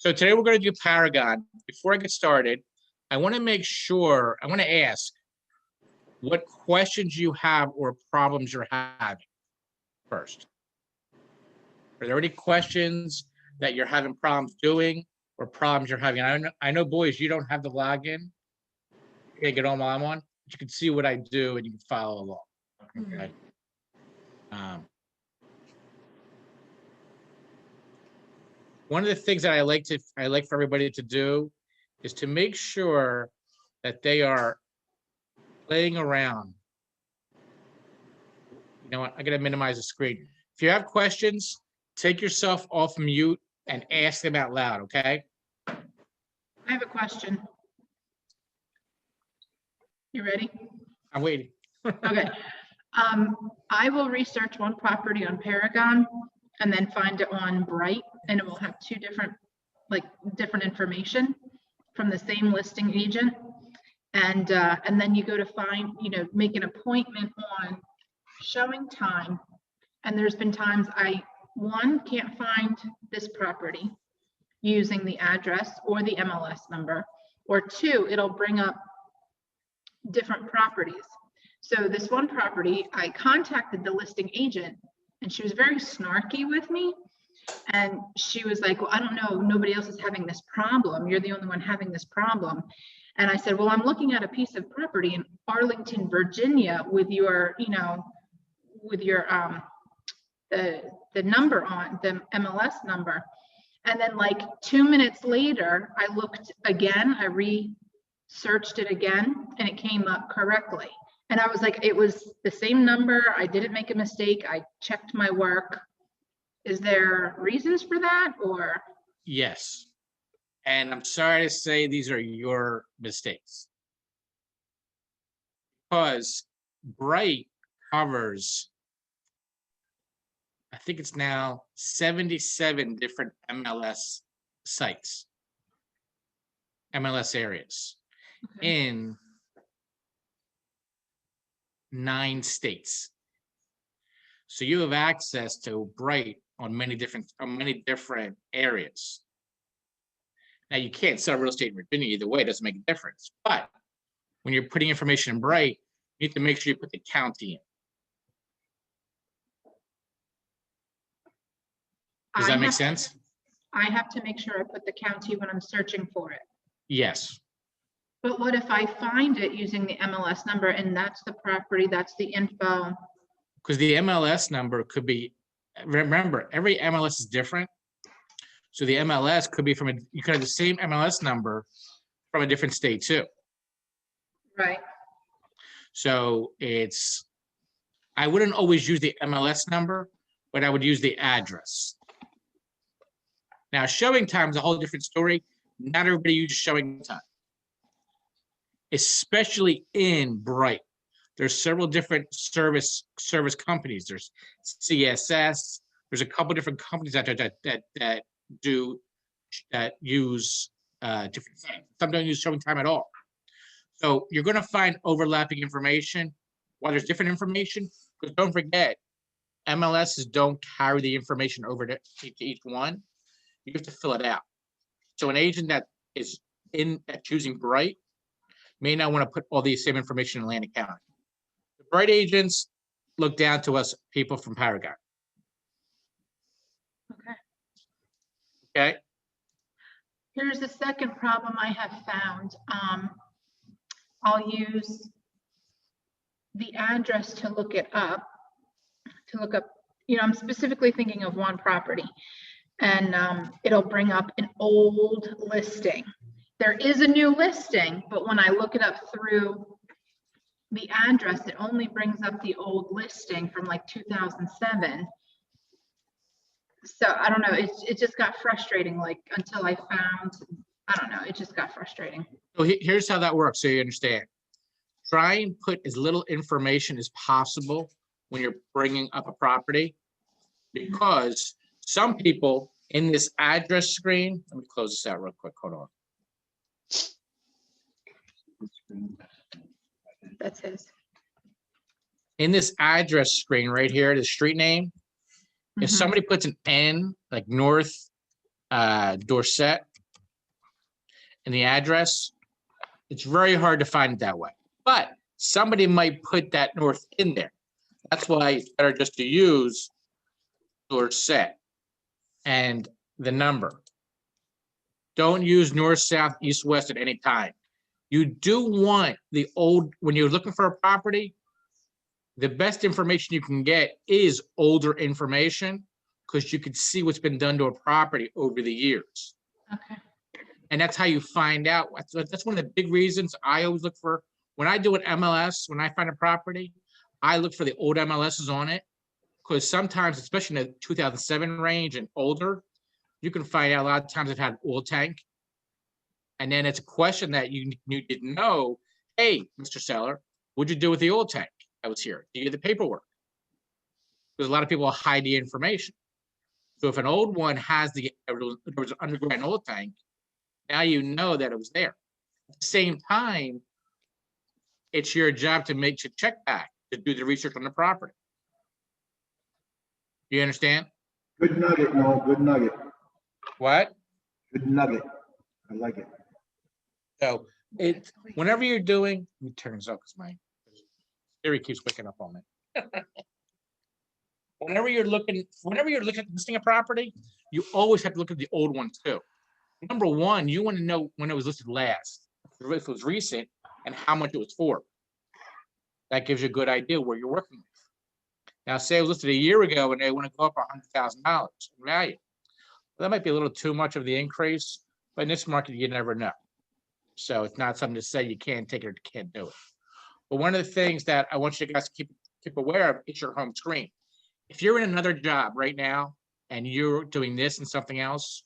So today we're going to do Paragon. Before I get started, I want to make sure, I want to ask what questions you have or problems you're having first. Are there any questions that you're having problems doing or problems you're having? I know, boys, you don't have the login. You can't get on while I'm on, but you can see what I do and you can follow along. Okay. One of the things that I like for everybody to do is to make sure that they are playing around. You know what? I gotta minimize the screen. If you have questions, take yourself off mute and ask them out loud, okay? I have a question. You ready? I'm waiting. Okay. I will research one property on Paragon and then find it on Bright, and it will have two different information from the same listing agent. And then you go to find, make an appointment on showing time. And there's been times I, one, can't find this property using the address or the MLS number, or two, it'll bring up different properties. So this one property, I contacted the listing agent and she was very snarky with me. And she was like, well, I don't know, nobody else is having this problem. You're the only one having this problem. And I said, well, I'm looking at a piece of property in Arlington, Virginia with your, the number on the MLS number. And then like 2 minutes later, I looked again, I researched it again, and it came up correctly. And I was like, it was the same number. I didn't make a mistake. I checked my work. Is there reasons for that, or? Yes. And I'm sorry to say these are your mistakes. Because Bright covers, I think it's now 77 different MLS sites, MLS areas in 9 states. So you have access to Bright on many different areas. Now you can't sell real estate in Virginia either way, it doesn't make a difference. But when you're putting information in Bright, you need to make sure you put the county in. Does that make sense? I have to make sure I put the county when I'm searching for it. Yes. But what if I find it using the MLS number and that's the property, that's the info? Because the MLS number could be, remember, every MLS is different. So the MLS could be you could have the same MLS number from a different state too. Right. So I wouldn't always use the MLS number, but I would use the address. Now, showing time is a whole different story. Not everybody uses showing time, especially in Bright. There's several different service companies. There's CSS. There's a couple different companies that use different things. Some don't use showing time at all. So you're going to find overlapping information. While there's different information, because don't forget, MLSs don't carry the information over to each one. You have to fill it out. So an agent that is choosing Bright may not want to put all the same information in Atlantic County. The Bright agents look down to us, people from Paragon. Okay. Okay. Here's the second problem I have found. I'll use the address to look it up, I'm specifically thinking of one property, and it'll bring up an old listing. There is a new listing, but when I look it up through the address, it only brings up the old listing from like 2007. So I don't know, it just got frustrating, like until I found, I don't know, it just got frustrating. So here's how that works, so you understand. Try and put as little information as possible when you're bringing up a property, because some people in this address screen, let me close this out real quick, hold on. That's his. In this address screen right here, the street name, if somebody puts an N, like North Dorset, and the address, it's very hard to find it that way. But somebody might put that north in there. That's why it's better just to use your set and the number. Don't use north, south, east, west at any time. You do want the old, when you're looking for a property, the best information you can get is older information because you can see what's been done to a property over the years. Okay. And that's how you find out. That's one of the big reasons I always look for, when I do an MLS, when I find a property, I look for the old MLSs on it. Because sometimes, especially in the 2007 range and older, you can find out a lot of times it had oil tank. And then it's a question that you didn't know. Hey, Mr. Seller, what'd you do with the oil tank that was here? Do you get the paperwork? Because a lot of people hide the information. So if an old one has there was an underground oil tank, now you know that it was there. At the same time, it's your job to make your check back, to do the research on the property. You understand? Good nugget, Noel, good nugget. What? Good nugget. I like it. So it, whenever you're doing, let me turn this up because my Siri keeps waking up on me. Whenever you're looking at listing a property, you always have to look at the old one too. Number one, you want to know when it was listed last, if it was recent, and how much it was for. That gives you a good idea where you're working with. Now, say it was listed a year ago and they want to go up $100,000 in value. Well, that might be a little too much of the increase, but in this market, you never know. So it's not something to say you can't take it or you can't do it. But one of the things that I want you guys to keep aware of is your home screen. If you're in another job right now and you're doing this and something else,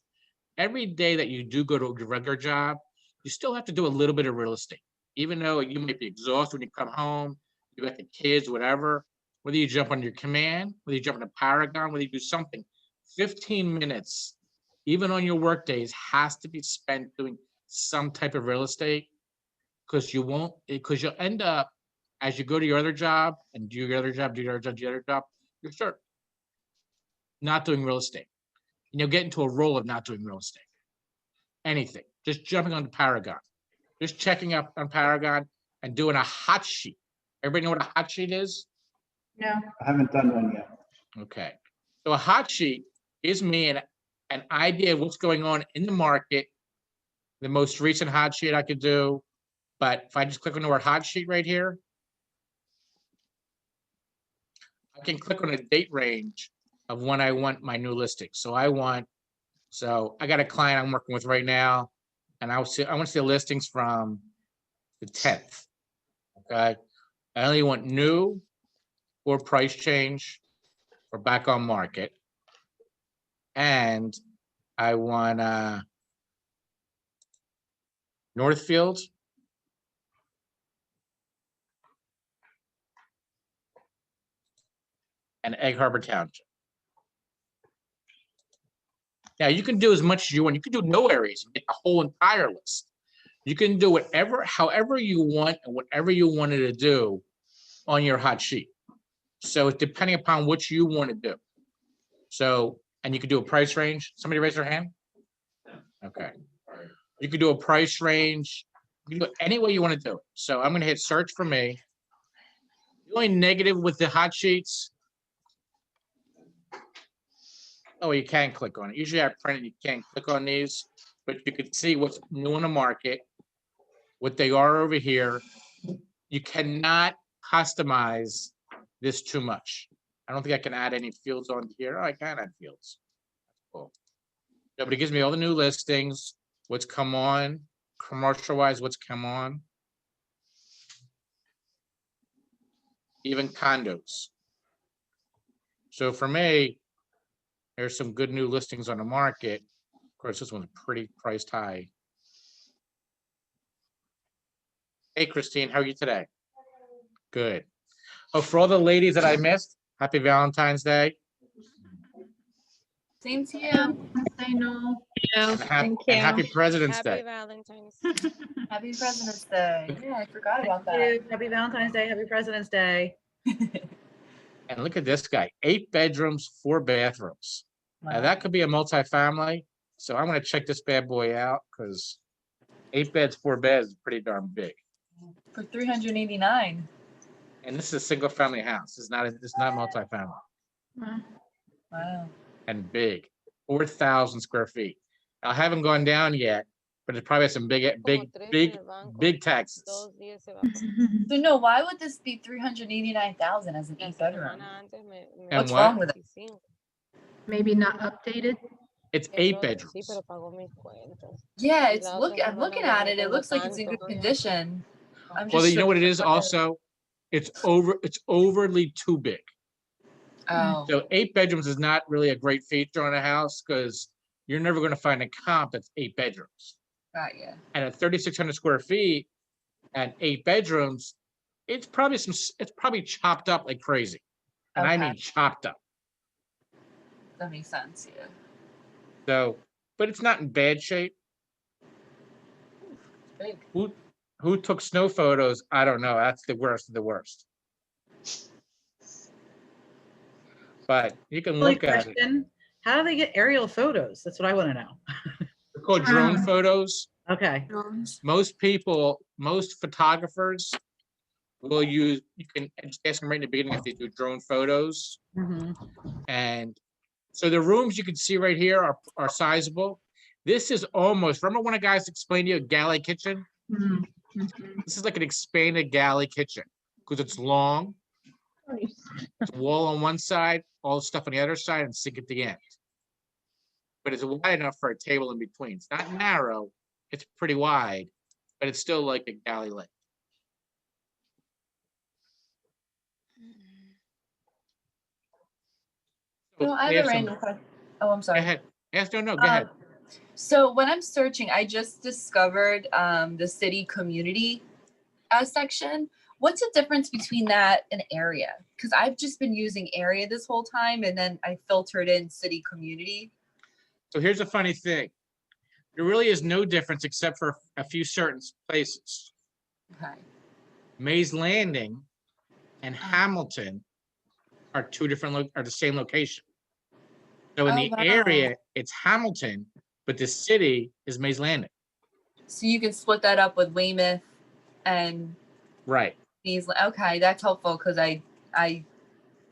every day that you do go to a regular job, you still have to do a little bit of real estate. Even though you might be exhausted when you come home, you got the kids, whatever, whether you jump on your command, whether you jump on a Paragon, whether you do something, 15 minutes, even on your work days, has to be spent doing some type of real estate because you'll end up, as you go to your other job and do your other job, you start not doing real estate. And you'll get into a role of not doing real estate. Anything, just jumping on the Paragon, just checking up on Paragon and doing a hot sheet. Everybody know what a hot sheet is? No. I haven't done one yet. Okay. So a hot sheet gives me an idea of what's going on in the market. The most recent hot sheet I could do, but if I just click on the word hot sheet right here, I can click on a date range of when I want my new listing. So I got a client I'm working with right now, and I want to see the listings from the 10th. Okay. I only want new or price change or back on market. And I want Northfield, and Egg Harbor Township. Now you can do as much as you want. You can do no areas and get a whole entire list. You can do however you want and whatever you wanted to do on your hot sheet. So it's depending upon what you want to do. So, and you could do a price range. Somebody raise their hand. Okay. You could do a price range. You can do it any way you want to do it. So I'm going to hit search for me. The only negative with the hot sheets. Oh, you can click on it. Usually I print it, you can't click on these, but you can see what's new in the market, what they are over here. You cannot customize this too much. I don't think I can add any fields on here. Oh, I can add fields. Cool. Yeah, but it gives me all the new listings, what's come on, commercial wise, what's come on. Even condos. So for me, there's some good new listings on the market. Of course, this one's pretty priced high. Hey, Christine, how are you today? Good. Oh, for all the ladies that I missed, happy Valentine's Day. Same to you. Say no. And happy President's Happy Day. Valentine's. Happy President's Day. Yeah, I forgot about that. Thank you. Happy Valentine's Day, happy President's Day. And look at this guy, 8 bedrooms, 4 bathrooms. Now that could be a multifamily. So I'm gonna check this bad boy out because 8 beds, 4 beds is pretty darn big. For 389. And this is a single family house. It's not multifamily Wow. Wow. and big, 4,000 square feet. I haven't gone down yet, but it's probably some big taxes. So no, why would this be 389,000 as an 8-bedroom? And What's what? wrong with it? Maybe not updated. It's 8 bedrooms. Yeah, I'm looking at it. It looks like it's in good condition. I'm Well, just you know what it is surprised. also? It's overly too big. Oh, So 8 bedrooms is not really a great feature on a house because you're never going to find a comp that's 8 bedrooms. got you. And at 3,600 square feet and 8 bedrooms, it's probably chopped up like crazy. And I Okay. mean chopped up. That makes sense. Yeah. So, but it's not in bad shape. Big. Who took snow photos? I don't know. That's the worst of the worst. But you can Silly look at it. question. How do they get aerial photos? That's what I want to know. They're called drone photos. Okay. Most photographers will use, you can just ask them right in the beginning if they do drone photos. Mhm. And so the rooms you can see right here are sizable. This is almost, remember when a guy's explained to you a galley kitchen? Mhm. This is like an expanded galley kitchen because it's long. It's a wall on one side, all the stuff on the other side, and sink at the end. But it's wide enough for a table in between. It's not narrow, it's pretty wide, but it's still like a galley length. No, I have a random question. Oh, I'm Go sorry. ahead. Yes, no, go ahead. So when I'm searching, I just discovered the city community section. What's the difference between that and area? Because I've just been using area this whole time, and then I filtered in city community. So here's a funny thing. There really is no difference except for a few certain places. Okay. Mays Landing and Hamilton are are the same location. So in Oh, the wow. area, it's Hamilton, but the city is Mays Landing. So you can split that up with Weymouth and Right. these. Okay, that's helpful because I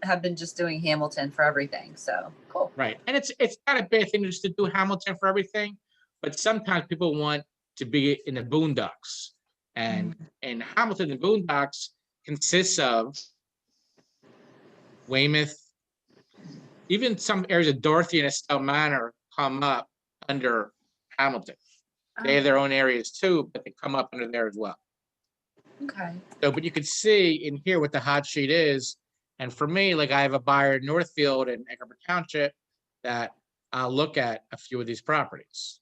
have been just doing Hamilton for everything. So cool. Right. And it's not a bad thing just to do Hamilton for everything, but sometimes people want to be in the boondocks. And Hamilton, the boondocks consists of Weymouth, even some areas of Dorothy and Estelle Manor come up under Hamilton. They have their own areas too, but they come up under there as well. Okay. So, but you can see in here what the hot sheet is. And for me, like I have a buyer in Northfield and Egg Harbor Township that I'll look at a few of these properties.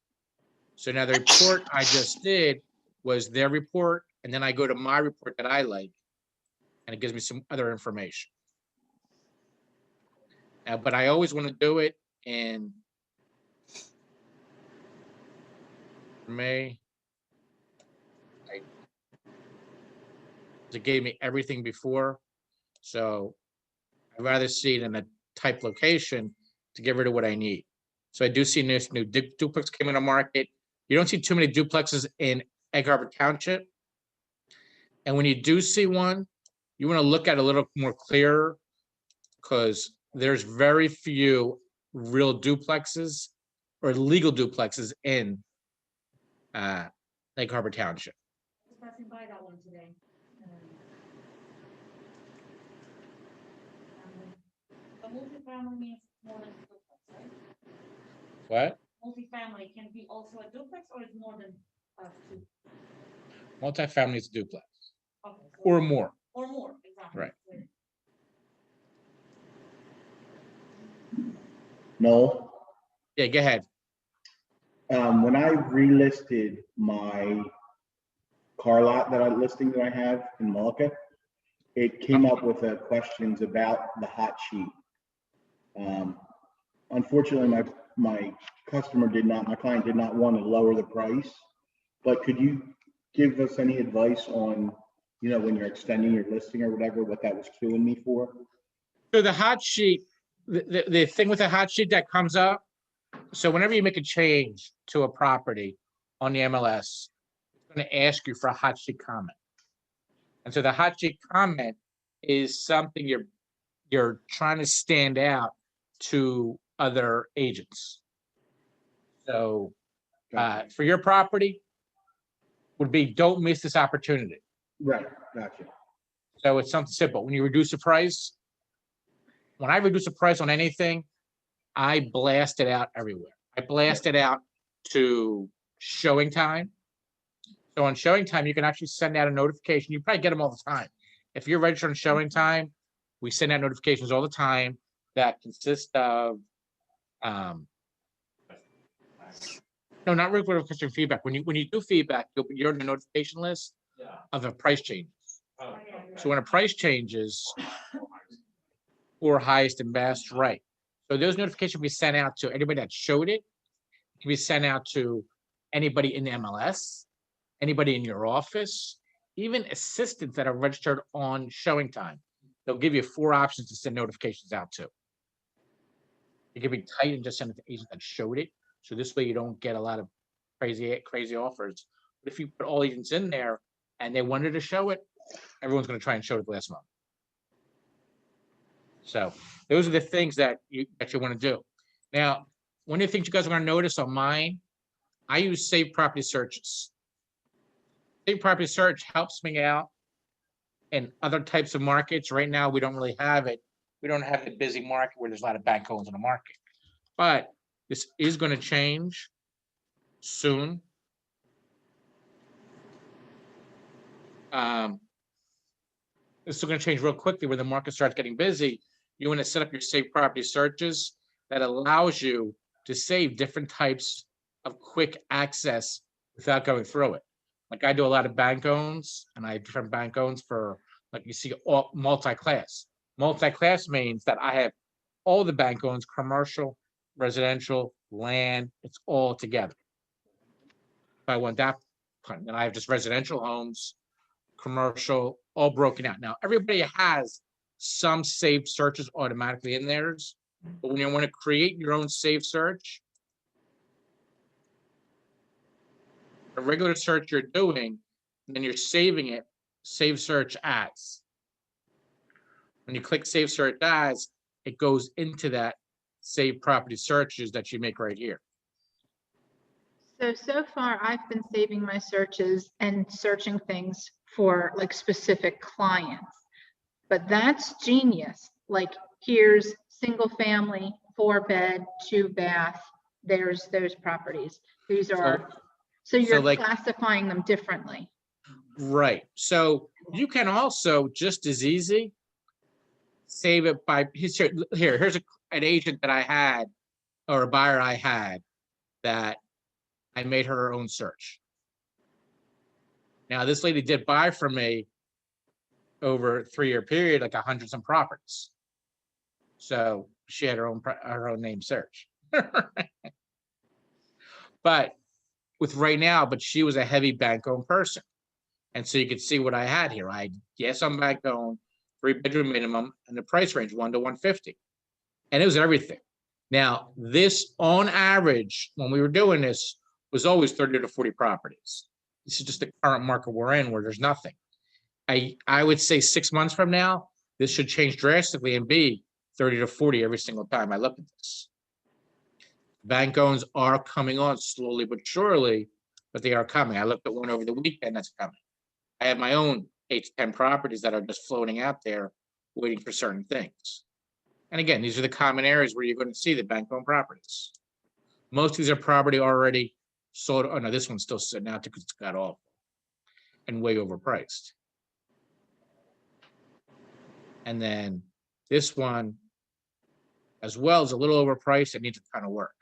So now the report I just did was their report, and then I go to my report that I like, and it gives me some other information. But I always want to do it in May. It gave me everything before, so I'd rather see it in a type location to get rid of what I need. So I do see this new duplex came in the market. You don't see too many duplexes in Egg Harbor Township. And when you do see one, you want to look at it a little more clearer because there's very few real duplexes or legal duplexes in Egg Harbor Township. Passing by that one today. A multifamily means more than a duplex, right? What? Multifamily can be also a duplex or it's more than two? Multifamily is duplex Okay, so- or more. Or more, exactly. Right. No. Yeah, go ahead. When I relisted my car lot listing that I have in Malacca, it came up with questions about the hot sheet. Unfortunately, my client did not want to lower the price, but could you give us any advice on, when you're extending your listing or whatever, what that was queuing me for? So the hot sheet, the thing with the hot sheet that comes up, so whenever you make a change to a property on the MLS, going to ask you for a hot sheet comment. And so the hot sheet comment is something you're trying to stand out to other agents. So Gotcha. for your property would be, don't miss this opportunity. Right, gotcha. So it's something simple. When you reduce the price, when I reduce the price on anything, I blast it out everywhere. I blast it out to showing time. So on showing time, you can actually send out a notification. You probably get them all the time. If you're registered on showing time, we send out notifications all the time that consist of, no, not regular customer feedback. When you do feedback, you're in the notification list of a price change. So when a price changes, or highest and best, right? So those notifications will be sent out to anybody that showed it. It can be sent out to anybody in the MLS, anybody in your office, even assistants that are registered on showing time. They'll give you 4 options to send notifications out to. You can be tight and just send it to agents that showed it. So this way you don't get a lot of crazy offers. But if you put all agents in there and they wanted to show it, everyone's going to try and show it last month. So those are the things that you want to do. Now, one of the things you guys are going to notice on mine, I use Save Property Searches. Save Property Search helps me out in other types of markets. Right now, we don't really have it. We don't have the busy market where there's a lot of bank owners in the market. But this is going to change soon. This is going to change real quickly when the market starts getting busy. You want to set up your Save Property Searches that allows you to save different types of quick access without going through it. Like I do a lot of bank owns, and I have different bank owns for, like you see, all multi-class. Multi-class means that I have all the bank owns, commercial, residential, land, it's all together. If I want that, then I have just residential homes, commercial, all broken out. Now, everybody has some saved searches automatically in theirs, but when you want to create your own saved search, a regular search you're doing, and then you're saving it, save search as. When you click save search as, it goes into that save property searches that you make right here. So far I've been saving my searches and searching things for like specific clients, but that's genius. Like here's single family, 4-bed, 2-bath, there's those properties. These are, so you're like, classifying them differently. Right. So you can also just as easy save it by here's an agent that I had, or a buyer I had, that I made her own search. Now this lady did buy from me over a 3-year period, like 100 some properties. So she had her own name search. But with right now, but she was a heavy bank owned person. And so you can see what I had here. I yes, I'm bank owned, 3-bedroom minimum, and the price range 1 to 150. And it was everything. Now, this on average, when we were doing this, was always 30 to 40 properties. This is just the current market we're in where there's nothing. I would say 6 months from now, this should change drastically and be 30 to 40 every single time I look at this. Bank owns are coming on slowly but surely, but they are coming. I looked at one over the weekend that's coming. I have my own 8 to 10 properties that are just floating out there waiting for certain things. And again, these are the common areas where you're going to see the bank owned properties. Most of these are property already sold. Oh no, this one's still sitting out because it's got off and way overpriced. And then this one as well is a little overpriced. It needs to kind of work.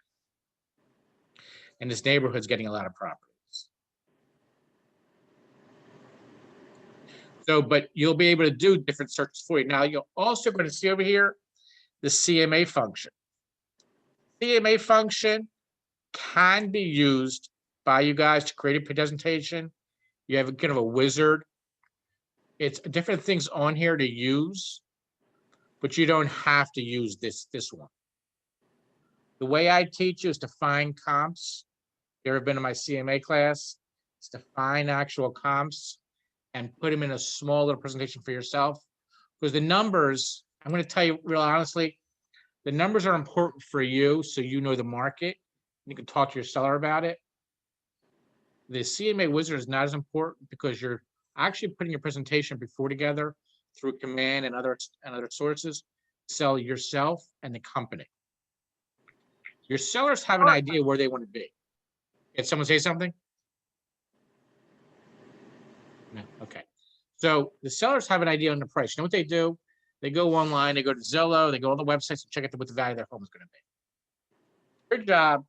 And this neighborhood's getting a lot of properties. So, but you'll be able to do different searches for you. Now, you're also going to see over here the CMA function. CMA function can be used by you guys to create a presentation. You have a kind of a wizard. It's different things on here to use, but you don't have to use this one. The way I teach you is to find comps. You ever been in my CMA class? is to find actual comps and put them in a smaller presentation for yourself. Because the numbers, I'm going to tell you real honestly, the numbers are important for you so you know the market. You can talk to your seller about it. The CMA Wizard is not as important because you're actually putting your presentation before together through Command and other sources, sell yourself and the company. Your sellers have an idea where they want to be. Did someone say something? No, okay. So the sellers have an idea on the price. You know what they do? They go online, they go to Zillow, they go on the websites and check out what the value of their home is going to be. Your job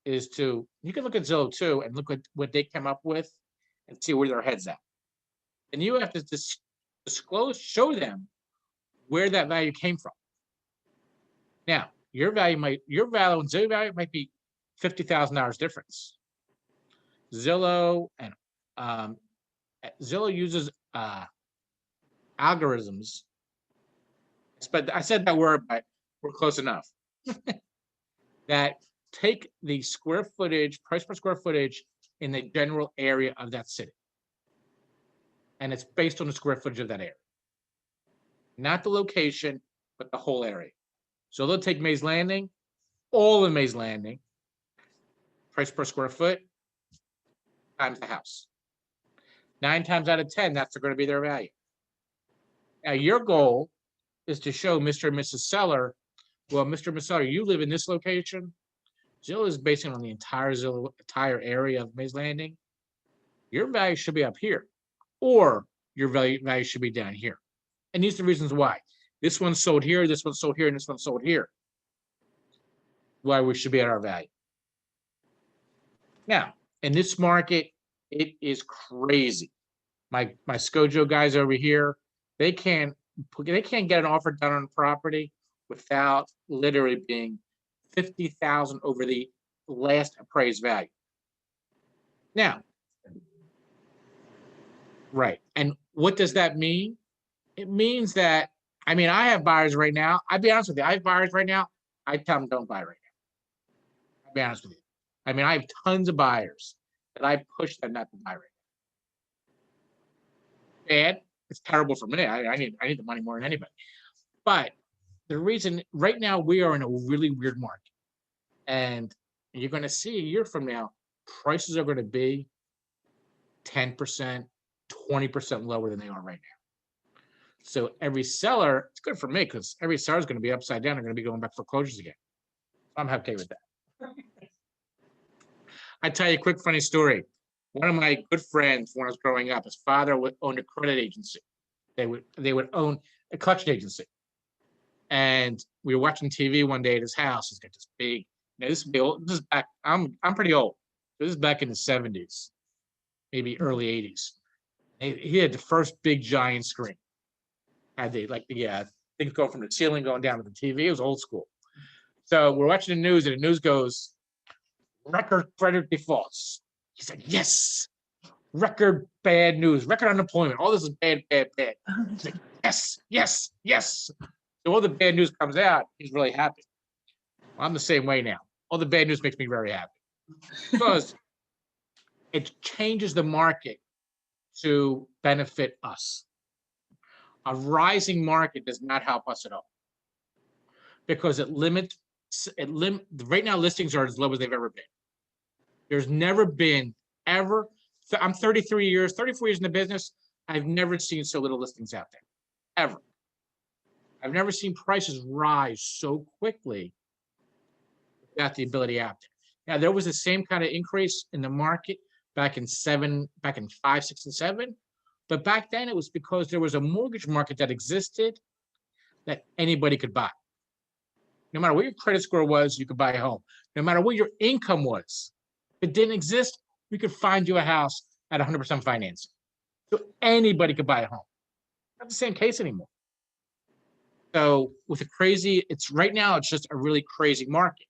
is to, you can look at Zillow too and look at what they came up with and see where their head's at. And you have to disclose, show them where that value came from. Now, your value and Zillow value might be $50,000 difference. Zillow and Zillow uses algorithms. But I said that word, but we're close enough. That take the square footage, price per square footage in the general area of that city. And it's based on the square footage of that area. Not the location, but the whole area. So they'll take Mays Landing, all of Mays Landing, price per square foot, times the house. 9 times out of 10, that's going to be their value. Now, your goal is to show Mr. and Mrs. Seller, well, Mr. and Mrs. Seller, you live in this location. Zillow is basing on the entire area of Mays Landing. Your value should be up here, or your value should be down here. And these are the reasons why. This one's sold here, this one's sold here, and this one's sold here. Why we should be at our value. Now, in this market, it is crazy. My Scojo guys over here, they can't get an offer done on a property without literally being 50,000 over the last appraised value. Now, right. And what does that mean? It means that, I mean, I have buyers right now. I'll be honest with you. I have buyers right now. I tell them don't buy right now. I'll be honest with you. I mean, I have tons of buyers that I push them not to buy right now. Bad. It's terrible for me. I need the money more than anybody. But the reason right now we are in a really weird market. And you're going to see a year from now, prices are going to be 10%, 20% lower than they are right now. So every seller, it's good for me because every seller is going to be upside down. They're going to be going back for foreclosures again. I'm okay with that. I tell you a quick funny story. One of my good friends, when I was growing up, his father owned a credit agency. They would own a collection agency. And we were watching TV one day at his house. He's got this big. Now this is old. This is back. I'm pretty old. This is back in the 70s, maybe early 80s. He had the first big giant screen. Had the things go from the ceiling going down to the TV. It was old school. So we're watching the news, and the news goes, record credit defaults. He said, yes, record bad news, record unemployment. All this is bad, bad, bad. He's like, yes, yes, yes. So all the bad news comes out. He's really happy. Well, I'm the same way now. All the bad news makes me very happy because it changes the market to benefit us. A rising market does not help us at all because right now listings are as low as they've ever been. There's never been ever. I'm 34 years in the business. I've never seen so little listings out there, ever. I've never seen prices rise so quickly without the ability out there. Now, there was the same kind of increase in the market back in 5, 6, and 7. But back then it was because there was a mortgage market that existed that anybody could buy. No matter what your credit score was, you could buy a home. No matter what your income was, if it didn't exist, we could find you a house at 100% financing. So anybody could buy a home. Not the same case anymore. So with right now, it's just a really crazy market.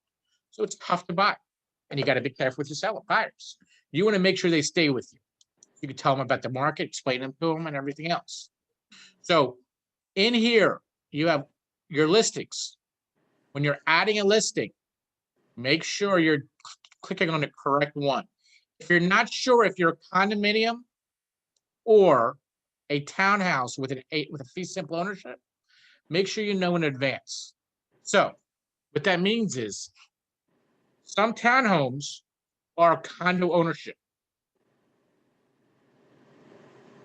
So it's tough to buy. And you got to be careful with your buyers. You want to make sure they stay with you. You can tell them about the market, explain them to them and everything else. So in here, you have your listings. When you're adding a listing, make sure you're clicking on the correct one. If you're not sure if you're a condominium or a townhouse with with a fee simple ownership, make sure you know in advance. So what that means is some townhomes are condo ownership.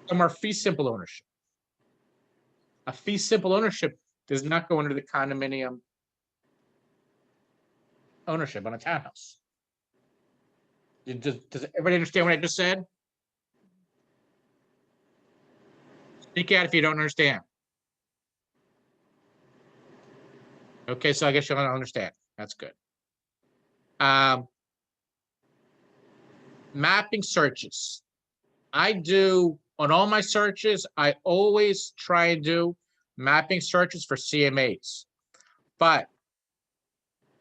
Some are fee simple ownership. A fee simple ownership does not go under the condominium ownership on a townhouse. Does everybody understand what I just said? Speak out if you don't understand. Okay, so I guess you don't understand. That's good. Mapping searches. I do on all my searches, I always try and do mapping searches for CMAs, but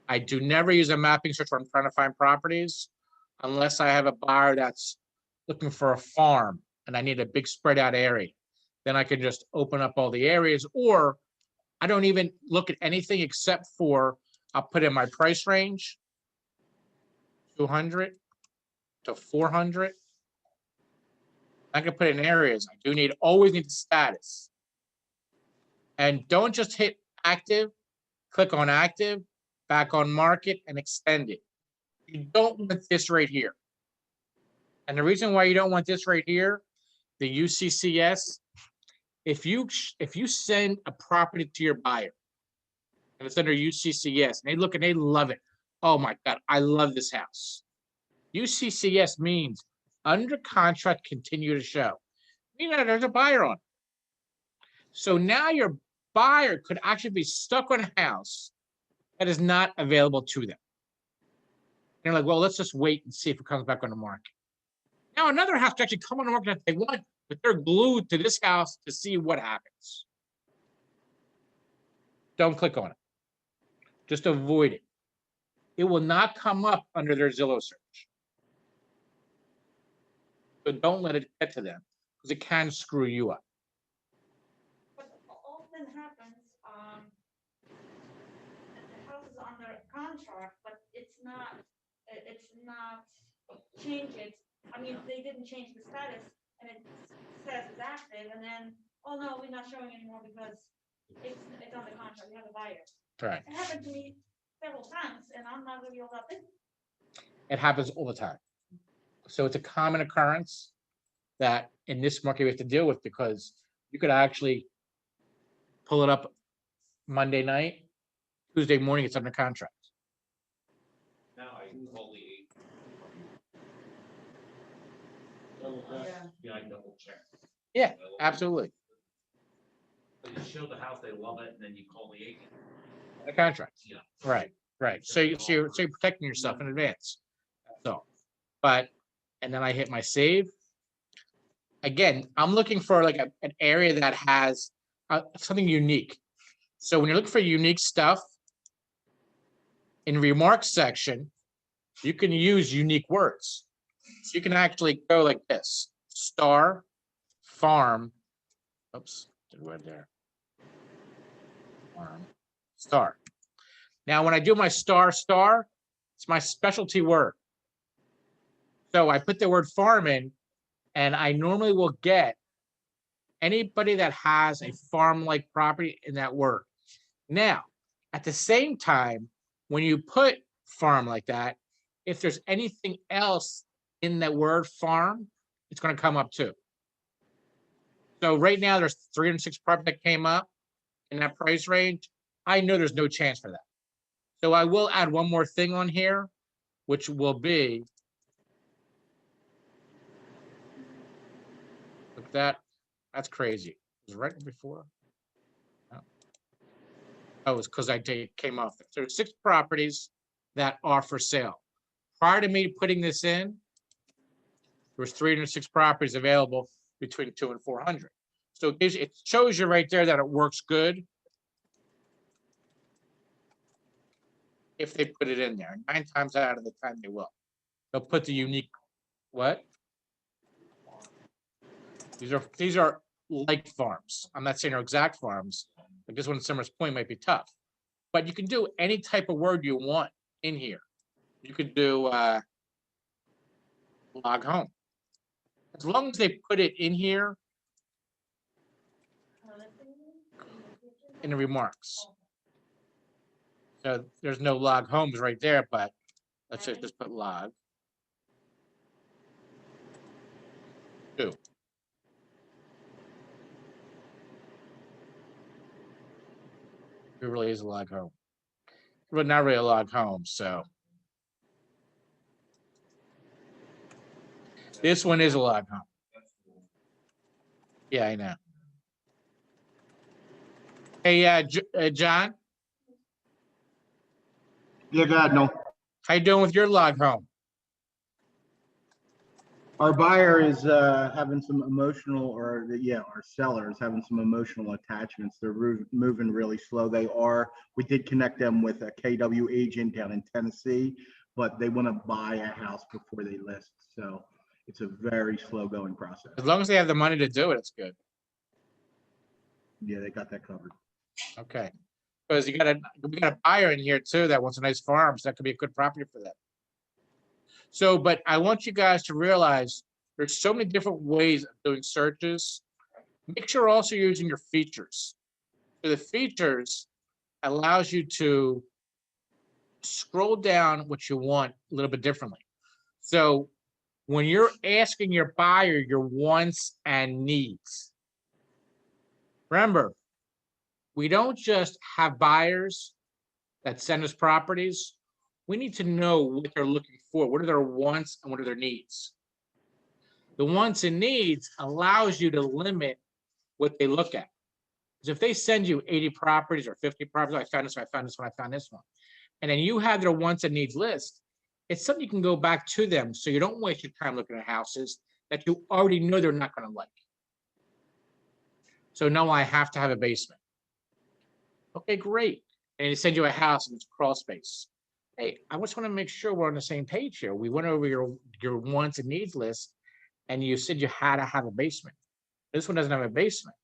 I do never use a mapping search when I'm trying to find properties unless I have a buyer that's looking for a farm and I need a big spread out area. Then I can just open up all the areas, or I don't even look at anything except for I'll put in my price range, 200 to 400. I can put in areas. I do need, always need the status. And don't just hit active, click on active, back on market and extend it. You don't want this right here. And the reason why you don't want this right here, the UCCS, if you send a property to your buyer and it's under UCCS and they look and they love it. Oh my God, I love this house. UCCS means under contract, continue to show. You know, there's a buyer on it. So now your buyer could actually be stuck on a house that is not available to them. They're like, well, let's just wait and see if it comes back on the market. Now another house could actually come on the market if they want, but they're glued to this house to see what happens. Don't click on it. Just avoid it. It will not come up under their Zillow search. So don't let it get to them because it can screw you up. But often happens, the house is under contract, but it's not change it. I mean, they didn't change the status and it says it's active and then, oh no, we're not showing anymore because it's under contract, we have a buyer. Right. It happened to me several times and I'm not really all that big. It happens all the time. So it's a common occurrence that in this market we have to deal with because you could actually pull it up Monday night, Tuesday morning, it's under contract. Now I totally. Yeah, I double check. Yeah, absolutely. So you show the house, they love it, and then you call the agent. The contract. Yeah. Right, right. So you're protecting yourself in advance. So, but, and then I hit my save. Again, I'm looking for like an area that has something unique. So when you're looking for unique stuff, in remarks section, you can use unique words. So you can actually go like this, star, farm, oops, did right there. Farm, star. Now, when I do my star, it's my specialty word. So I put the word farm in, and I normally will get anybody that has a farm-like property in that word. Now, at the same time, when you put farm like that, if there's anything else in that word farm, it's going to come up too. So right now there's 306 property that came up in that price range. I know there's no chance for that. So I will add one more thing on here, which will be, look at that, that's crazy. It was right before. Oh, it's because I came off. So there's 6 properties that are for sale. Prior to me putting this in, there was 306 properties available between 200 and 400. So it shows you right there that it works good if they put it in there. 9 times out of the time they will. They'll put the unique, what? These are like farms. I'm not saying they're exact farms, but this one in Summers Point might be tough. But you can do any type of word you want in here. You could do log home. As long as they put it in here in the remarks. So there's no log homes right there, but let's just put log. 2. It really is a log home. But not really a log home, so. This one is a log home. Yeah, I know. Hey, John, Yeah, go ahead, Noel. how you doing with your log home? Our buyer is having some emotional, or our seller is having some emotional attachments. They're moving really slow. We did connect them with a KW agent down in Tennessee, but they want to buy a house before they list. So it's a very slow going process. As long as they have the money to do it, it's good. Yeah, they got that covered. Okay. Because we got a buyer in here too that wants a nice farm, so that could be a good property for them. So, but I want you guys to realize there's so many different ways of doing searches. Make sure also you're using your features. So the features allows you to scroll down what you want a little bit differently. So when you're asking your buyer your wants and needs, remember, we don't just have buyers that send us properties. We need to know what they're looking for. What are their wants and what are their needs? The wants and needs allows you to limit what they look at. Because if they send you 80 properties or 50 properties, I found this one, I found this one, I found this one, and then you have their wants and needs list, it's something you can go back to them so you don't waste your time looking at houses that you already know they're not going to like. So no, I have to have a basement. Okay, great. And they send you a house and it's crawl space. Hey, I just want to make sure we're on the same page here. We went over your wants and needs list, and you said you had to have a basement. This one doesn't have a basement.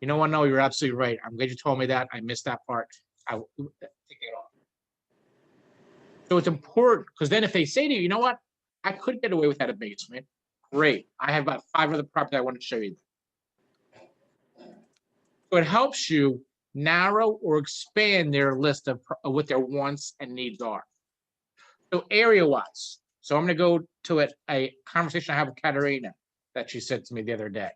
You know what? No, you're absolutely right. I'm glad you told me that. I missed that part. I will take it off. So it's important because then if they say to you, you know what? I could get away without a basement. Great. I have about 5 other properties I want to show you. So it helps you narrow or expand their list of what their wants and needs are. So area-wise, so I'm going to go to a conversation I had with Katerina that she said to me the other day.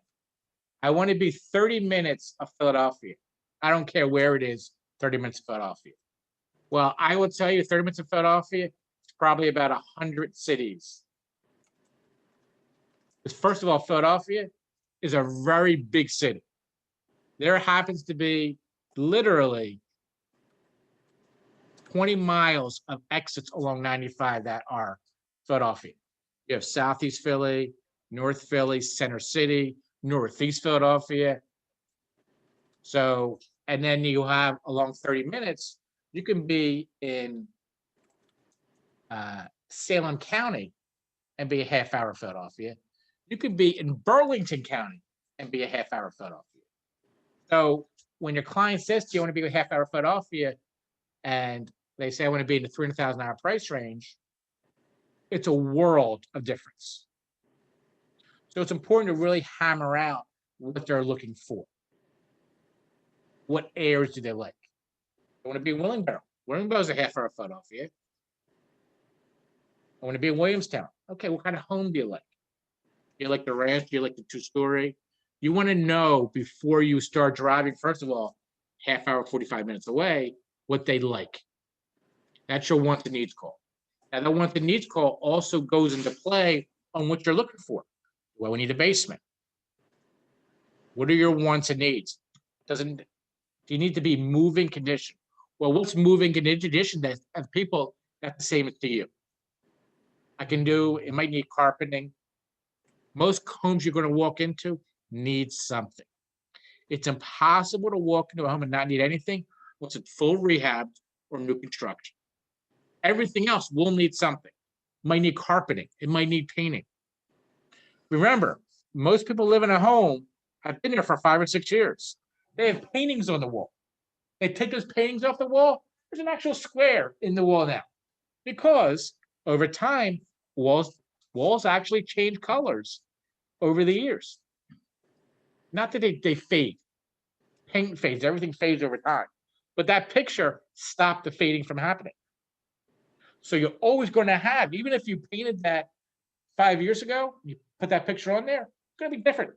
I want to be 30 minutes of Philadelphia. I don't care where it is, 30 minutes of Philadelphia. Well, I will tell you 30 minutes of Philadelphia, it's probably about 100 cities. Because first of all, Philadelphia is a very big city. There happens to be literally 20 miles of exits along 95 that are Philadelphia. You have Southeast Philly, North Philly, Center City, Northeast Philadelphia. So, and then you have along 30 minutes, you can be in Salem County and be a half hour of Philadelphia. You could be in Burlington County and be a half hour of Philadelphia. So when your client says to you, I want to be a half hour of Philadelphia, and they say, I want to be in the $300,000 price range, it's a world of difference. So it's important to really hammer out what they're looking for. What areas do they like? I want to be in Willingboro. Willingboro is a half hour of Philadelphia. I want to be in Williamstown. Okay, what kind of home do you like? Do you like the ranch? Do you like the 2-story? You want to know before you start driving, first of all, half hour, 45 minutes away, what they like. That's your wants and needs call. Now, that wants and needs call also goes into play on what you're looking for. Well, we need a basement. What are your wants and needs? Do you need to be moving condition? Well, what's moving condition that of people that's the same as to you? It might need carpeting. Most homes you're going to walk into need something. It's impossible to walk into a home and not need anything once it's full rehab or new construction. Everything else will need something. It might need carpeting. It might need painting. Remember, most people live in a home have been there for 5 or 6 years. They have paintings on the wall. They take those paintings off the wall. There's an actual square in the wall now, because over time, walls Walls actually change colors over the years. Not that they fade. Paint fades, everything fades over time. But that picture stopped the fading from happening. So you're always going to have, even if you painted that 5 years ago, you put that picture on there, it's going to be different.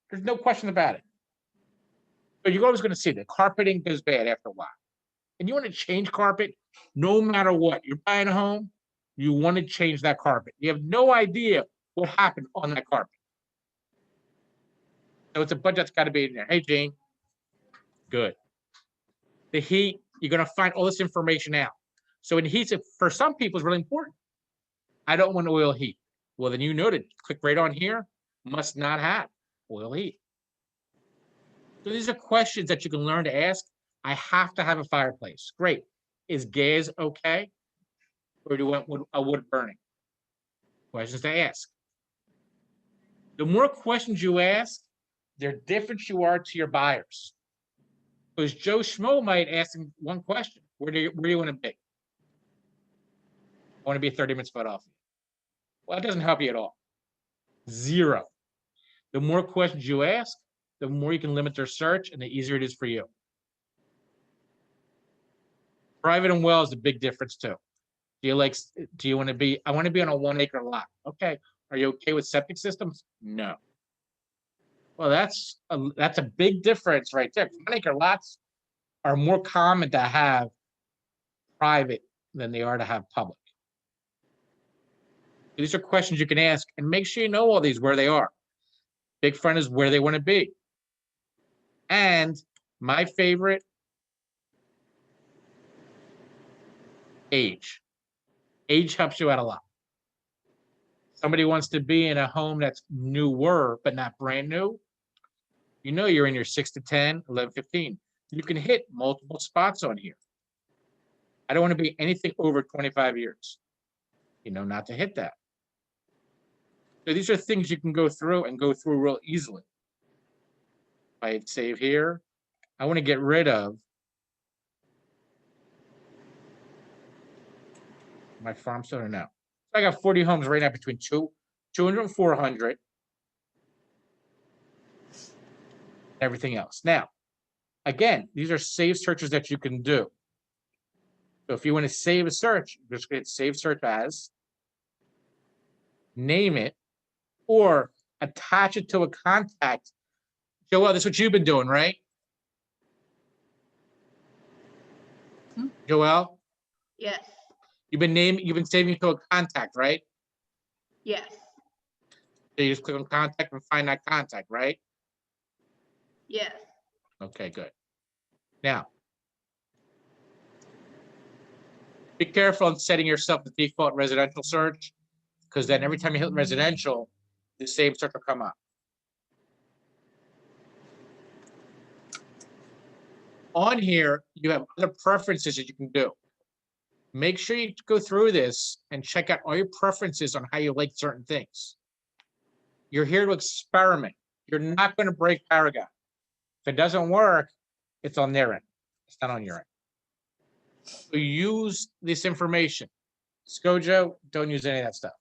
There's no question about it. But you're always going to see the carpeting goes bad after a while. And you want to change carpet, no matter what. You're buying a home, you want to change that carpet. You have no idea what happened on that carpet. So it's a budget that's got to be in there. Hey, Jane. Good. The heat, you're going to find all this information out. So in heat, for some people, it's really important. I don't want oil heat. Well, then you noted, click right on here, must not have oil heat. So these are questions that you can learn to ask. I have to have a fireplace. Great. Is gas okay? Or do you want a wood burning? Questions to ask. The more questions you ask, the different you are to your buyers. Because Joe Schmo might ask him one question. Where do you want to be? I want to be 30 minutes off. Well, it doesn't help you at all. Zero. The more questions you ask, the more you can limit their search and the easier it is for you. Private and well is a big difference too. Do you want to be, I want to be on a 1 acre lot. Okay. Are you okay with septic systems? No. Well, that's a big difference right there. 1 acre lots are more common to have private than they are to have public. These are questions you can ask, and make sure you know all these where they are. Big front is where they want to be. And my favorite, age. Age helps you out a lot. Somebody wants to be in a home that's newer, but not brand new. You know you're in your 6 to 10, 11, 15. You can hit multiple spots on here. I don't want to be anything over 25 years. You know, not to hit that. So these are things you can go through real easily. If I hit save here, I want to get rid of my farm center now. So I got 40 homes right now between 200 and 400. Everything else. Now, again, these are save searches that you can do. So if you want to save a search, just hit save search as, name it, or attach it to a contact. Joel, that's what you've been doing, right? Joel, Yes, you've been saving it to a contact, right? yes, So you just click on contact and find that contact, right? yes. Okay, good. Now, be careful in setting yourself the default residential search, because then every time you hit residential, the same search will come up. On here, you have other preferences that you can do. Make sure you go through this and check out all your preferences on how you like certain things. You're here to experiment. You're not going to break Paragon. If it doesn't work, it's on their end. It's not on your end. So use this information. Scojo, don't use any of that stuff.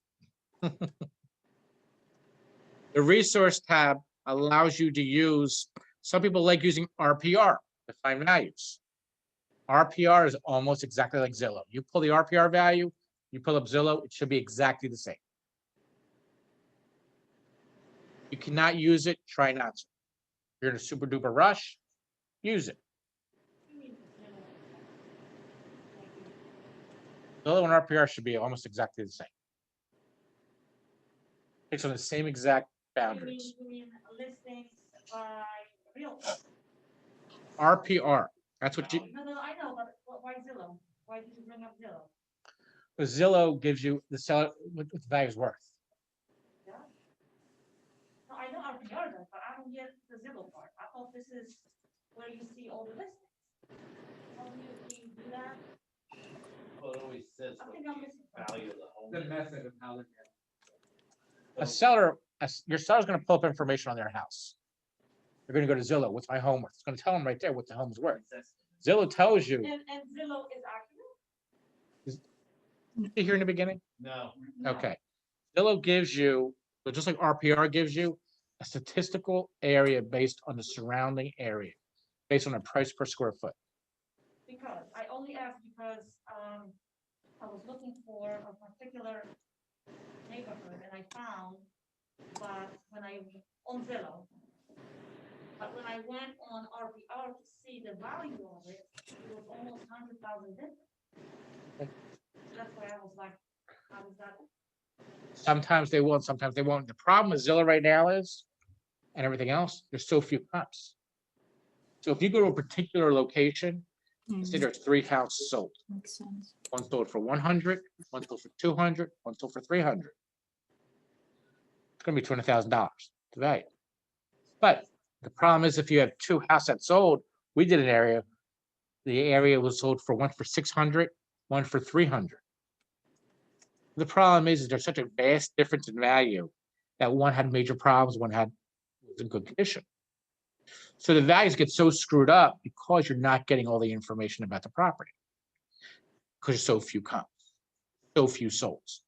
The resource tab allows you to use, some people like using RPR to find values. RPR is almost exactly like Zillow. You pull the RPR value, you pull up Zillow, it should be exactly the same. You cannot use it, try not to. If you're in a super duper rush, use it. Zillow and RPR should be almost exactly the same. It's on the same exact boundaries. You mean listings by real? RPR, that's what you, No, I know, but why Zillow? Why did you bring up Zillow? Zillow gives you the seller, what the value is worth. Yeah. No, I know RPR does, but I don't get the Zillow part. I thought this is where you see all the listings. How do you do that? Well, it always says I what think I'm missing. the value of the home. The method of how A seller, your seller's going to pull up information on their house. They're going to go to Zillow. What's my home worth? It's going to tell them right there what the home's worth. Zillow tells you. And Zillow is accurate? Did you hear in the beginning? No. No. Okay. Zillow gives you, so just like RPR gives you, a statistical area based on the surrounding area, based on the price per square foot. Because I only asked because, I was looking for a particular neighborhood and I found that on Zillow, but when I went on RPR to see the value of it, it was almost 100,000 different. That's why I was like, how is that? Sometimes they will, sometimes they won't. The problem with Zillow right now is, and everything else, there's so few comps. So if you go to a particular location, say there's 3 houses sold. Makes sense. One sold for 100, one sold for 200, one sold for 300. It's gonna be $200,000 to value. But the problem is if you have 2 houses that sold, we did an area, the area was sold for one for 600, one for 300. The problem is there's such a vast difference in value that one had major problems, one was in good condition. So the values get so screwed up because you're not getting all the information about the property. Because there's so few comps, so few solds.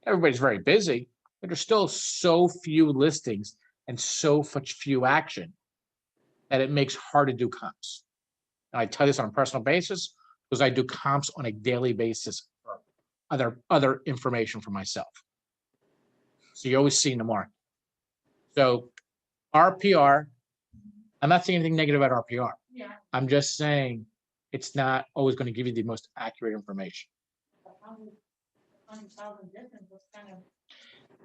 Everybody's very busy, but there's still so few listings and so much few action that it makes hard to do comps. And I tell this on a personal basis because I do comps on a daily basis for other information for myself. So you're always seeing the market. So RPR, I'm not saying anything negative about RPR. Yeah. I'm just saying it's not always going to give you the most accurate information. 100,000 difference was kind of.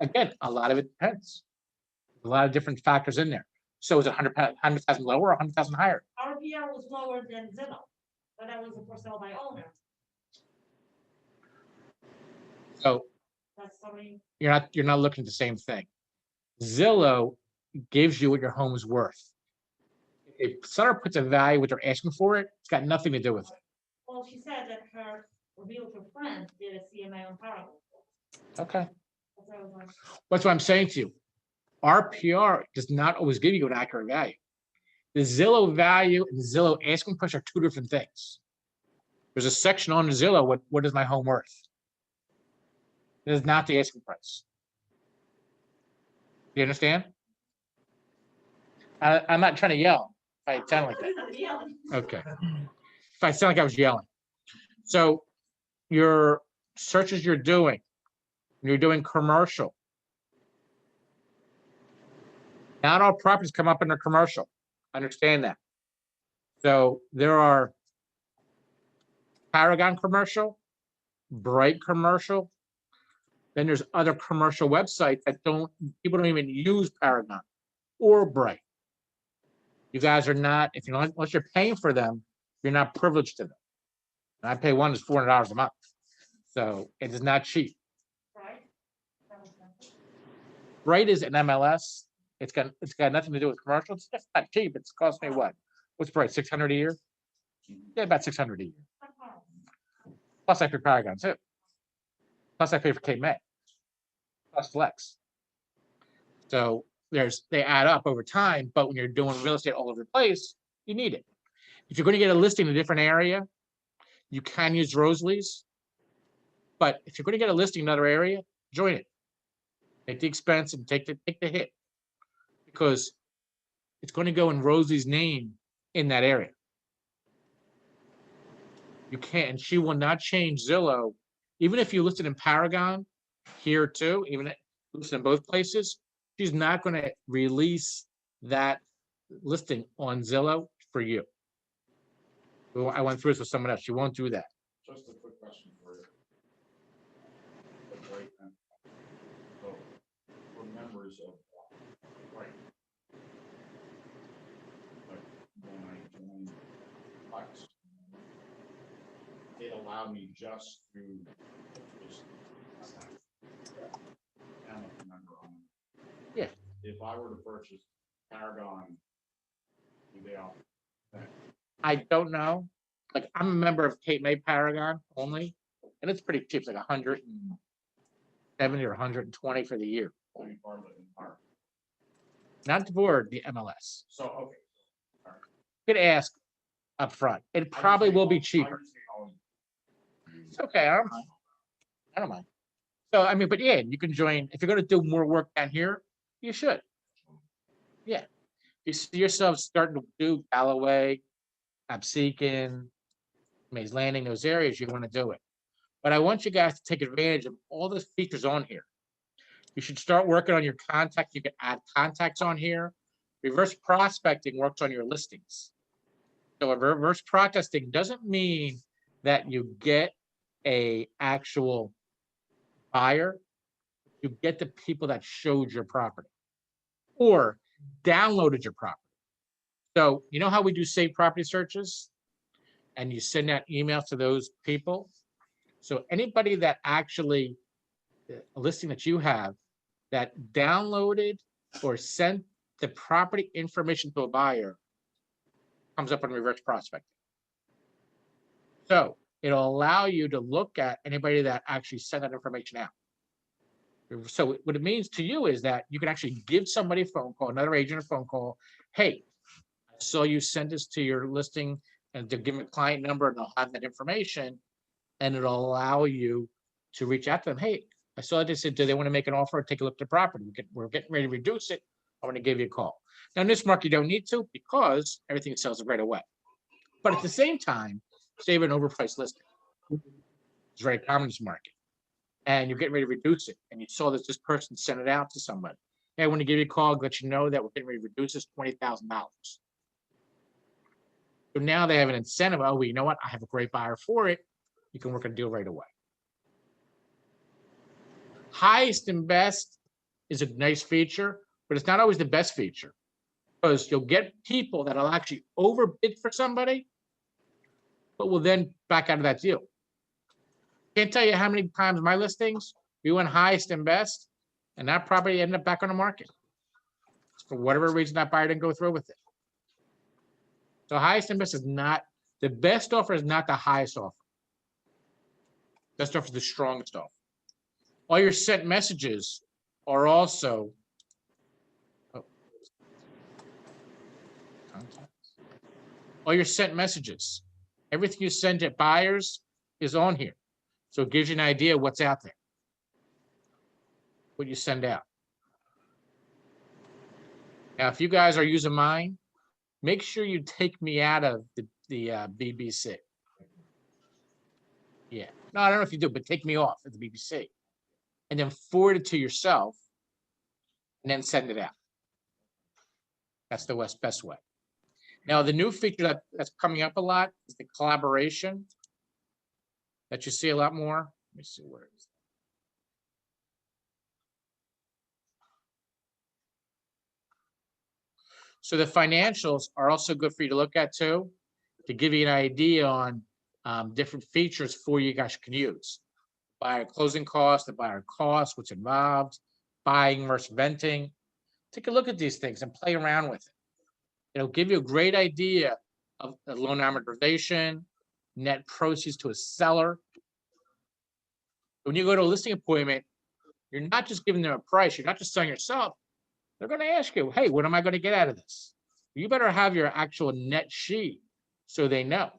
Again, a lot of it depends. A lot of different factors in there. So is it 100,000 lower or 100,000 higher? RPR was lower than Zillow, but that was for sale by owner. So That's sorry. you're not looking at the same thing. Zillow gives you what your home is worth. If seller puts a value what they're asking for it, it's got nothing to do with it. Well, she said that her realtor friend did a CMA on Paragon. Okay. That's what I was like, That's what I'm saying to you. RPR does not always give you an accurate value. The Zillow value and the Zillow asking price are 2 different things. There's a section on the Zillow, what is my home worth? It is not the asking price. You understand? I'm not trying to yell. If I sound like that. yelling. Okay. If I sound like I was yelling. So your searches you're doing commercial. Not all properties come up under commercial. Understand that. So there are Paragon commercial, Bright commercial. Then there's other commercial websites that people don't even use Paragon or Bright. You guys are not, unless you're paying for them, you're not privileged to them. And I pay one is $400 a month. So it is not cheap. Right? That was nice. Bright is an MLS. It's got nothing to do with commercial. It's just not cheap. It's cost me what? What's Bright? 600 a year? Yeah, about 600 a year. Plus I pay Paragon too. Plus I pay for Cape May. Plus Flex. So they add up over time, but when you're doing real estate all over the place, you need it. If you're going to get a listing in a different area, you can use Rosalie's. But if you're going to get a listing in another area, join it. Take the expense and take the hit. Because it's going to go in Rosalie's name in that area. You can't, and she will not change Zillow. Even if you listed in Paragon here too, even listed in both places, she's not going to release that listing on Zillow for you. Well, I went through this with someone else. She won't do that. Just a quick question for you. Right, so for members of right, like when I joined Flex, it allowed me just to purchase. I'm a member on it. Yeah. If I were to purchase Paragon, do they offer that? I don't know. Like I'm a member of Cape May Paragon only, and it's pretty cheap. It's like 170 or 120 for the year. Only part of it in part. Not the board, the MLS. So, okay. You could ask up front. It probably will be cheaper. It's okay. I don't mind. So, I mean, but yeah, you can join, if you're gonna do more work down here, you should. Yeah. You see yourself starting to do Galloway, Absecon, Mays Landing, those areas, you wanna do it. But I want you guys to take advantage of all the features on here. You should start working on your contacts. You can add contacts on here. Reverse prospecting works on your listings. So a reverse prospecting doesn't mean that you get a actual buyer. You get the people that showed your property or downloaded your property. So you know how we do save property searches and you send out emails to those people. So anybody that actually, a listing that you have that downloaded or sent the property information to a buyer comes up on reverse prospecting. So it'll allow you to look at anybody that actually sent that information out. So what it means to you is that you can actually give somebody a phone call, another agent a phone call. Hey, I saw you send this to your listing, and to give them a client number and they'll have that information. And it'll allow you to reach out to them. Hey, I saw this. Do they want to make an offer? Take a look at the property. We're getting ready to reduce it. I want to give you a call. Now, in this market, you don't need to because everything sells right away. But at the same time, save an overpriced listing. It's very common in this market. And you're getting ready to reduce it. And you saw that this person sent it out to somebody. Hey, I want to give you a call, let you know that we're getting ready to reduce this $20,000. So now they have an incentive. Oh, well, you know what? I have a great buyer for it. You can work a deal right away. Highest and best is a nice feature, but it's not always the best feature because you'll get people that'll actually overbid for somebody, but will then back out of that deal. Can't tell you how many times my listings, we went highest and best, and that property ended up back on the market. For whatever reason, that buyer didn't go through with it. So highest and best is not, the best offer is not the highest offer. Best offer is the strongest offer. All your sent messages are also, all your sent messages, everything you send to buyers is on here. So it gives you an idea of what's out there, what you send out. Now, if you guys are using mine, make sure you take me out of the BBC. Yeah, no, I don't know if you do, but take me off at the BBC and then forward it to yourself and then send it out. That's the best way. Now, the new feature that's coming up a lot is the collaboration that you see a lot more. Let me see where it is. So the financials are also good for you to look at too, to give you an idea on different features for you guys can use. Buyer closing costs, the buyer costs, what's involved, buying versus renting. Take a look at these things and play around with it. It'll give you a great idea of the loan amortization, net proceeds to a seller. When you go to a listing appointment, you're not just giving them a price, you're not just selling yourself. They're going to ask you, hey, what am I going to get out of this? You better have your actual net sheet so they know.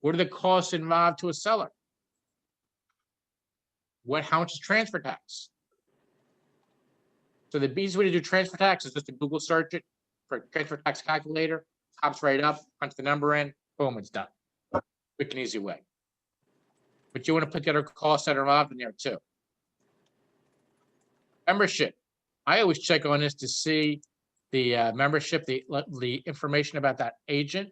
What are the costs involved to a seller? How much is transfer tax? So the easiest way to do transfer tax is just to Google search it for transfer tax calculator, pops right up, punch the number in, boom, it's done. Quick and easy way. But you want to put the other costs that are involved in there too. Membership. I always check on this to see the membership, the information about that agent.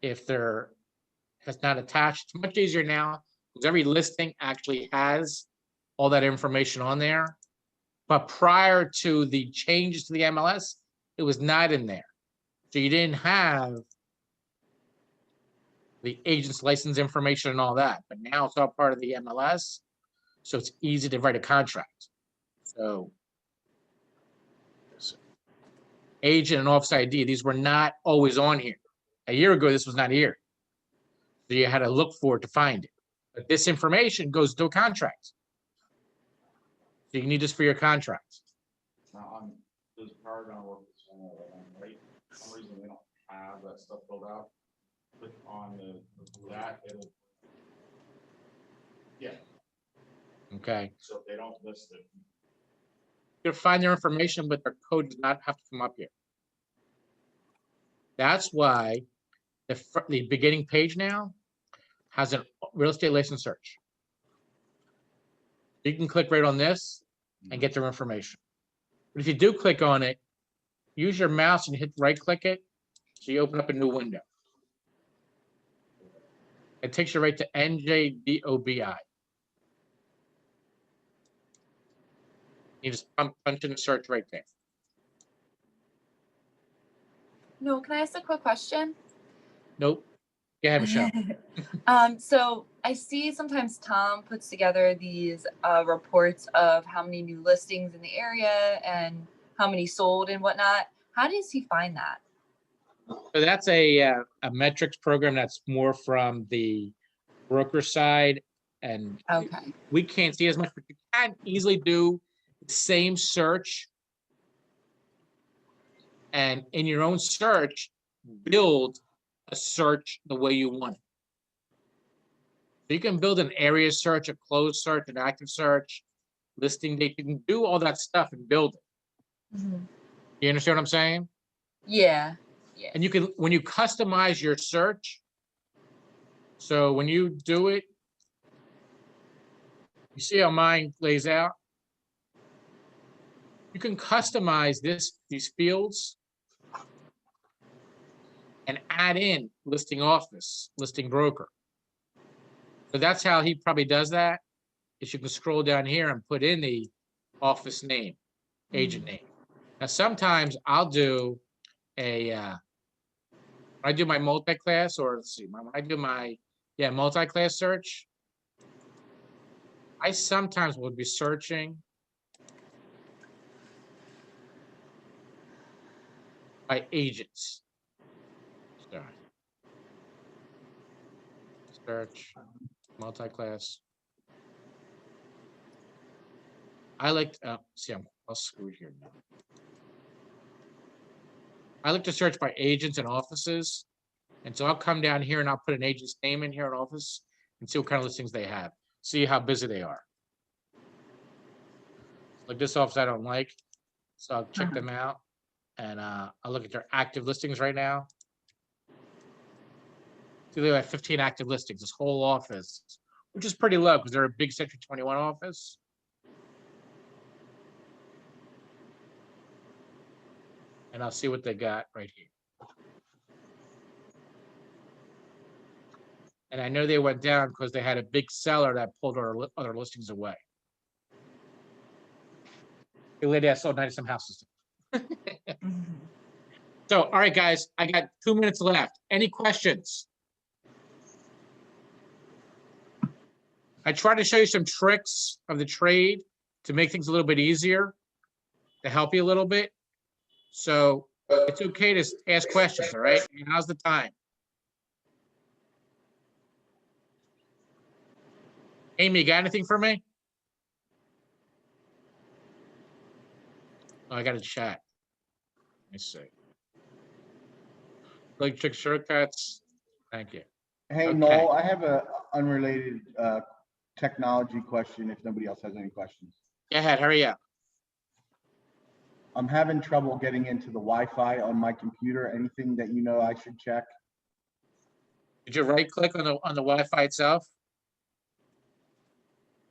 If it's not attached, it's much easier now because every listing actually has all that information on there. But prior to the changes to the MLS, it was not in there. So you didn't have the agent's license information and all that. But now it's all part of the MLS. So it's easy to write a contract. So agent and office ID, these were not always on here. A year ago, this was not here. So you had to look for it to find it. But this information goes to a contract. So you need this for your contract. Now, does Paragon work with someone, right? For some reason, they don't have that stuff filled out. Click on that, it'll. Yeah. Okay, So if they don't list it, you'll find their information, but their code does not have to come up here. That's why the beginning page now has a real estate license search. You can click right on this and get their information. But if you do click on it, use your mouse and hit right click it, so you open up a new window. It takes you right to NJDOBI. You just punch in the search right there. No, can I ask a quick question? Nope. Yeah, Michelle. So I see sometimes Tom puts together these reports of how many new listings in the area and how many sold and whatnot. How does he find that? So that's a metrics program that's more from the broker side, and Okay. we can't see as much, but you can easily do the same search, and in your own search, build a search the way you want it. So you can build an area search, a closed search, an active search, listing date. You can do all that stuff and build it. Mhm. You understand what I'm saying? Yeah. Yeah. And you can, when you customize your search, so when you do it, you see how mine lays out? You can customize these fields and add in listing office, listing broker. So that's how he probably does that, is you can scroll down here and put in the office name, agent name. Now, sometimes I'll do a, when I do my multi-class, or let's see, when I do my, multi-class search, I sometimes will be searching by agents. Sorry. Search, multi-class. I like, see, I'm all screwed here now. I like to search by agents and offices. And so I'll come down here and I'll put an agent's name in here in office and see what kind of listings they have. See how busy they are. Like this office I don't like, so I'll check them out. And I'll look at their active listings right now. So they have 15 active listings, this whole office, which is pretty low because they're a big Section 21 office. And I'll see what they got right here. And I know they went down because they had a big seller that pulled our other listings away. The lady I sold 90 some houses. So, all right, guys, I got 2 minutes left. Any questions? I tried to show you some tricks of the trade to make things a little bit easier, to help you a little bit. So it's okay to ask questions, all right? Now's the time. Amy, you got anything for me? Oh, I got a chat. Let me see. Like trick shortcuts. Thank you. Hey, Okay. Noel, I have a unrelated technology question if nobody else has any questions. Go ahead, hurry up. I'm having trouble getting into the Wi-Fi on my computer. Anything that you know I should check? Did you right click on the Wi-Fi itself?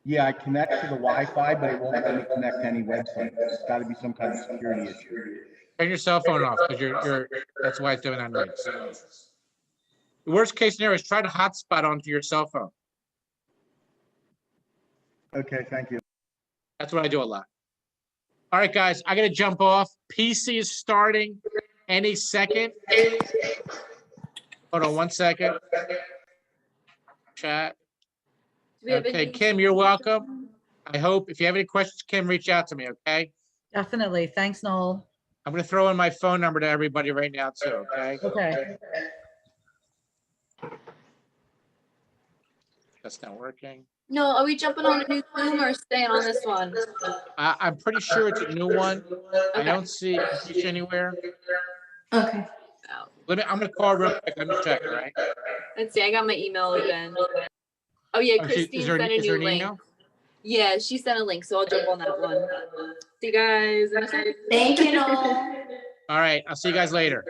Yeah, I connect to the Wi-Fi, but it won't let me connect to any website. It's got to be some kind of security issue. Turn your cell phone off because that's why it's doing that noise. The worst case scenario is try to hotspot onto your cell phone. Okay, thank you. That's what I do a lot. All right, guys, I got to jump off. PC is starting any second. Hold on 1 second. Chat. Okay, Kim, you're welcome. I hope if you have any questions, Kim, reach out to me, okay? Definitely. Thanks, Noel. I'm going to throw in my phone number to everybody right now, too, okay? Okay. That's not working. No, are we jumping on a new Zoom or staying on this one? I'm pretty sure it's a new one. I Okay. don't see it anywhere. Okay. I'm going to call real quick. Let me check, all right? Let's see. I got my email open. Oh yeah, Oh, Christine is there sent a an new link. email? Yeah, she sent a link, so I'll jump on that one. See you guys in a second. Thank you, Noel. All right, I'll see you guys later.